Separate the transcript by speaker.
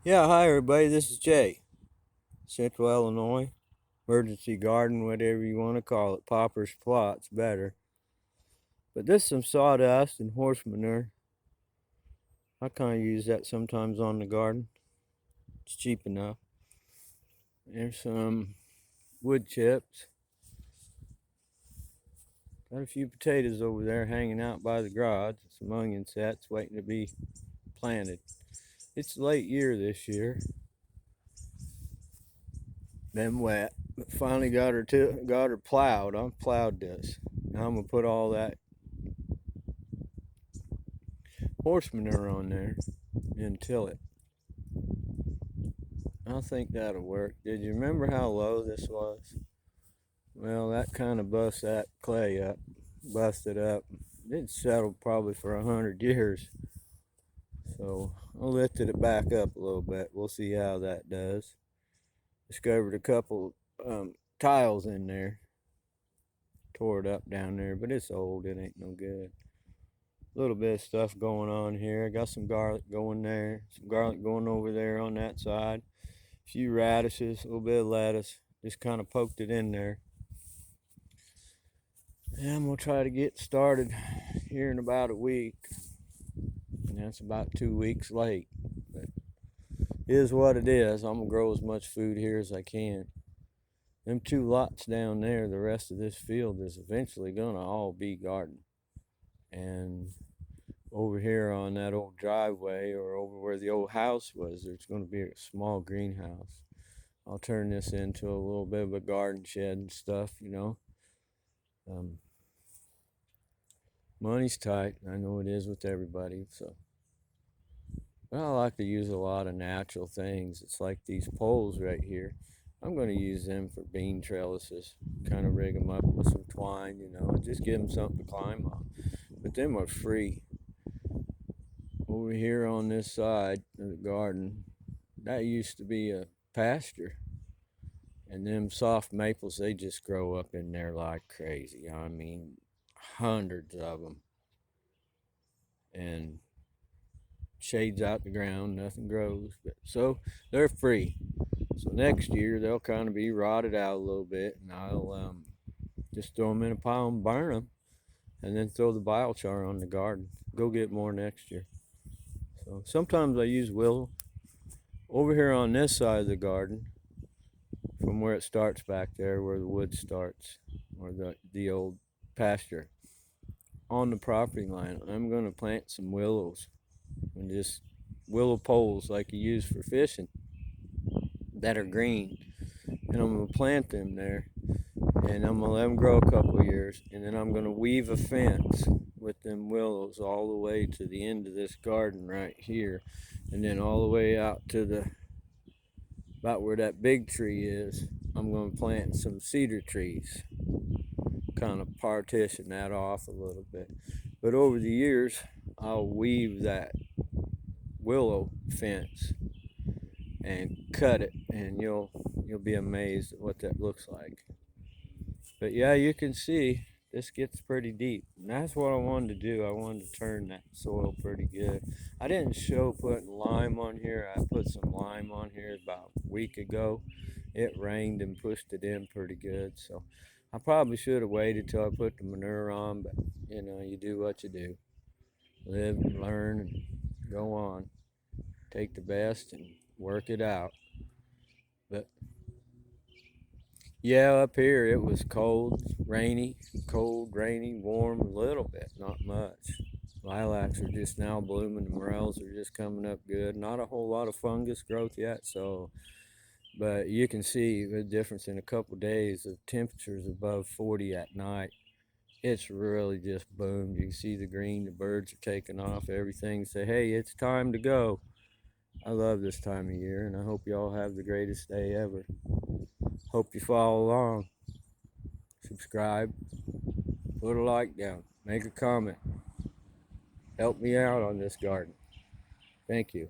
Speaker 1: Yeah, hi everybody. This is Jay, Central Illinois, emergency garden, whatever you want to call it. Paupers plots, better. But this is some sawdust and horse manure. I kind of use that sometimes on the garden. It's cheap enough. There's some wood chips. Got a few potatoes over there hanging out by the garage. Some onion sets waiting to be planted. It's late year this year. Been wet, but finally got her plowed. I plowed this. Now I'm gonna put all that horse manure on there and till it. I think that'll work. Did you remember how low this was? Well, that kind of bust that clay up, busted up. It settled probably for 100 years. So I lifted it back up a little bit. We'll see how that does. Discovered a couple tiles in there. Tore it up down there, but it's old. It ain't no good. A little bit of stuff going on here. Got some garlic going there. Some garlic going over there on that side. A few radishes, a little bit of lettuce. Just kind of poked it in there. And I'm going to try to get started here in about a week. And that's about 2 weeks late. But it is what it is. I'm going to grow as much food here as I can. Them two lots down there, the rest of this field is eventually going to all be garden. And over here on that old driveway or over where the old house was, there's going to be a small greenhouse. I'll turn this into a little bit of a garden shed and stuff, you know. Money's tight. I know it is with everybody. So, but I like to use a lot of natural things. It's like these poles right here. I'm going to use them for bean trellises. Kind of rig them up with some twine, you know, and just give them something to climb on. But them are free. Over here on this side of the garden, that used to be a pasture. And them soft maples, they just grow up in there like crazy. I mean, hundreds of them. And shades out the ground, nothing grows. But so they're free. So next year they'll kind of be rotted out a little bit, and I'll just throw them in a pile and burn them, and then throw the biochar on the garden. Go get more next year. So sometimes I use willow. Over here on this side of the garden, from where it starts back there, where the wood starts, or the old pasture, on the property line, I'm going to plant some willows, and just willow poles like you use for fishing that are green. And I'm going to plant them there, and I'm going to let them grow a couple of years, and then I'm going to weave a fence with them willows all the way to the end of this garden right here, and then all the way out to the about where that big tree is. I'm going to plant some cedar trees, kind of partition that off a little bit. But over the years, I'll weave that willow fence and cut it, and you'll be amazed at what that looks like. But yeah, you can see this gets pretty deep, and that's what I wanted to do. I wanted to turn that soil pretty good. I didn't show putting lime on here. I put some lime on here about a week ago. It rained and pushed it in pretty good, so I probably should have waited till I put the manure on, but you know, you do what you do. Live and learn and go on. Take the best and work it out. But yeah, up here it was cold, rainy, warm, a little bit, not much. Lilacs are just now blooming, the morels are just coming up good. Not a whole lot of fungus growth yet, so, but you can see the difference in a couple days of temperatures above 40 at night. It's really just boomed. You can see the green, the birds are taking off, everything. Say, hey, it's time to go. I love this time of year, and I hope y'all have the greatest day ever. Hope you follow along. Subscribe, put a like down, make a comment. Help me out on this garden. Thank you.